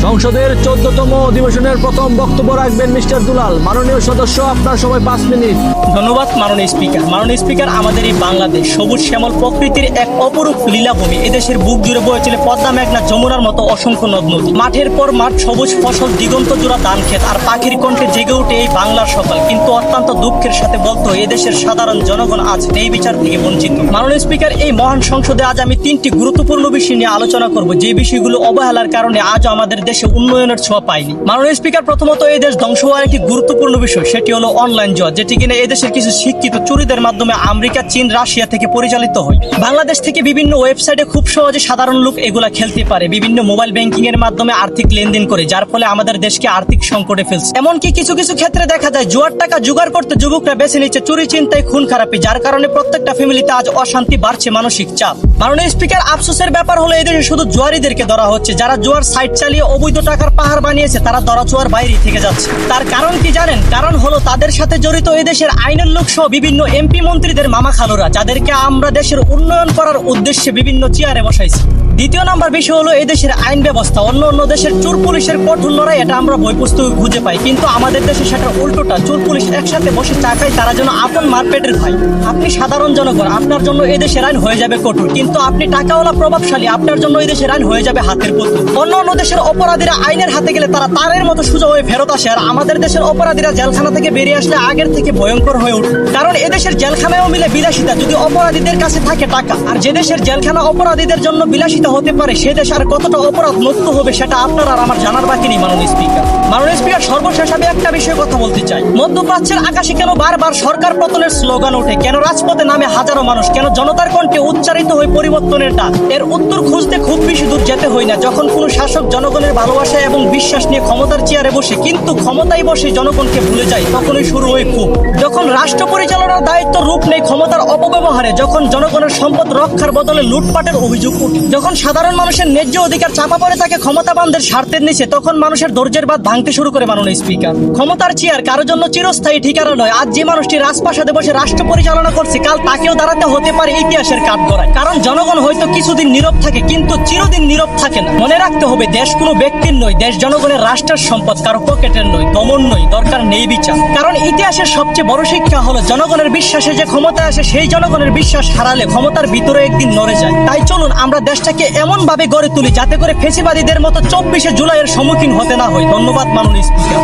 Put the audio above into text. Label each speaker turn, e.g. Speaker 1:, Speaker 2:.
Speaker 1: সংসদের 14তম অধিবেশনের প্রথম বক্তব্য রাখবেন মিস্টার দুলাল। মাননীয় সদস্য, আপনার সময় 5 মিনিট।
Speaker 2: ধন্যবাদ মাননীয় স্পিকার। মাননীয় স্পিকার, আমাদের এই বাংলাদেশ সবুজ শ্যামল প্রকৃতির এক অপরূপ লীলাভূমি। এদেশের বুক জুড়ে বয়ে চলে পদ্মা, মেঘনা, যমুনার মতো অসংখ্য নদ নদী। মাঠের পর মাঠ, সবুজ ফসল, দিগন্ত জোড়া ধান ক্ষেত, আর পাখির কণ্ঠে জেগে ওঠে এই বাংলার সকাল। কিন্তু অত্যন্ত দুঃখের সাথে বলতে হয়, এদেশের সাধারণ জনগণ আজ ন্যায় বিচার থেকে বঞ্চিত। মাননীয় স্পিকার, এই মহান সংসদে আজ আমি 3টি গুরুত্বপূর্ণ বিষয় নিয়ে আলোচনা করব, যে বিষয়গুলো অবহেলার কারণে আজও আমাদের দেশে উন্নয়নের ছোঁয়া পায়নি। মাননীয় স্পিকার, প্রথমত এই দেশ ধ্বংস হওয়ার একটি গুরুত্বপূর্ণ বিষয়, সেটি হলো অনলাইন জুয়া, যেটি কিনা এদেশের কিছু শিক্ষিত চুরিদের মাধ্যমে আমেরিকা, চীন, রাশিয়া থেকে পরিচালিত হয়। বাংলাদেশ থেকে বিভিন্ন ওয়েবসাইটে খুব সহজে সাধারণ লোক এগুলা খেলতে পারে, বিভিন্ন মোবাইল ব্যাংকিং এর মাধ্যমে আর্থিক লেনদেন করে, যার ফলে আমাদের দেশকে আর্থিক সংকটে ফেলছে। এমনকি কিছু কিছু ক্ষেত্রে দেখা যায় জুয়ার টাকা জোগাড় করতে যুবকরা বেছে নিচ্ছে চুরি, চিন্তায়, খুন খারাপি, যার কারণে প্রত্যেকটা ফ্যামিলিতে আজ অশান্তি বাড়ছে, মানসিক চাপ। মাননীয় স্পিকার, আফসোসের ব্যাপার হলো এদেশে শুধু জুয়ারিদেরকে ধরা হচ্ছে। যারা জুয়ার সাইট চালিয়ে অবৈধ টাকার পাহাড় বানিয়েছে তারা ধরাছোঁয়ার বাইরে থেকে যাচ্ছে। তার কারণ কি জানেন? কারণ হলো তাদের সাথে জড়িত এদেশের আইনের লোক সহ বিভিন্ন এমপি মন্ত্রীদের মামা খালুরা, যাদেরকে আমরা দেশের উন্নয়ন করার উদ্দেশ্যে বিভিন্ন চেয়ারে বসাইছি। দ্বিতীয় নাম্বার বিষয় হলো এদেশের আইন ব্যবস্থা। অন্য অন্য দেশের চোর পুলিশের কঠোর লড়াই, এটা আমরা বই পুস্তকে খুঁজে পাই, কিন্তু আমাদের দেশে সেটা উল্টোটা। চোর পুলিশ একসাথে বসে চা খায়, তারা যেন আপন মারপেটের ভাই। আপনি সাধারণ জনগণ, আপনার জন্য এদেশের আইন হয়ে যাবে কঠোর, কিন্তু আপনি টাকাওয়ালা প্রভাবশালী, আপনার জন্য এদেশের আইন হয়ে যাবে হাতের পুতুল। অন্য অন্য দেশের অপরাধীরা আইনের হাতে গেলে তারা তারের মতো সোজা হয়ে ফেরত আসে, আর আমাদের দেশের অপরাধীরা জেলখানা থেকে বেরিয়ে আসলে আগের থেকে ভয়ঙ্কর হয়ে ওঠে। কারণ এদেশের জেলখানায়ও মিলে বিলাসিতা, যদি অপরাধীদের কাছে থাকে টাকা। আর যে দেশের জেলখানা অপরাধীদের জন্য বিলাসিতা হতে পারে, সে দেশ আর কতটা অপরাধ মুক্ত হবে সেটা আপনার আর আমার জানার বাকি নেই। মাননীয় স্পিকার, সর্বশেষ আমি একটা বিষয়ে কথা বলতে চাই। মধ্যপ্রাচ্যের আকাশে কেন বারবার সরকার পতনের স্লোগান ওঠে? কেন রাজপথে নামে হাজারো মানুষ? কেন জনতার কণ্ঠে উচ্চারিত হয় পরিবর্তনের ডাক? এর উত্তর খুঁজতে খুব বেশি দূর যেতে হয় না। যখন কোনো শাসক জনগণের ভালোবাসা এবং বিশ্বাস নিয়ে ক্ষমতার চেয়ারে বসে, কিন্তু ক্ষমতায় বসে জনগণকে ভুলে যায়, তখনই শুরু হয় খুব। যখন রাষ্ট্র পরিচালনার দায়িত্ব রূপ নেই ক্ষমতার অপব্যবহারে, যখন জনগণের সম্পদ রক্ষার বদলে লুটপাটের অভিযোগ উঠে, যখন সাধারণ মানুষের ন্যায্য অধিকার চাপা পড়ে থাকে ক্ষমতাবানদের স্বার্থের নিচে, তখন মানুষের ধৈর্যের বাঁধ ভাঙতে শুরু করে। মাননীয় স্পিকার, ক্ষমতার চেয়ার কারোর জন্য চিরস্থায়ী ঠিকানা নয়। আজ যে মানুষটি রাজপ্রাসাদে বসে রাষ্ট্র পরিচালনা করছে, কাল তাকেও দাঁড়াতে হতে পারে ইতিহাসের কাঠগড়ায়। কারণ জনগণ হয়তো কিছুদিন নীরব থাকে, কিন্তু চিরদিন নীরব থাকে না। মনে রাখতে হবে, দেশ কোনো ব্যক্তির নয়, দেশ জনগণের, রাষ্ট্রের সম্পদ, কারো পকেটের নয়, দমন নয়, দরকার নেই বিচার। কারণ ইতিহাসের সবচেয়ে বড় শিক্ষা হলো, জনগণের বিশ্বাসে যে ক্ষমতা আসে, সেই জনগণের বিশ্বাস হারালে ক্ষমতার ভিতরে একদিন নড়ে যায়। তাই চলুন আমরা দেশটাকে এমন ভাবে গড়ে তুলি যাতে করে ফেসিবাদীদের মতো 24শে জুলাইয়ের সম্মুখীন হতে না হয়। ধন্যবাদ মাননীয় স্পিকার।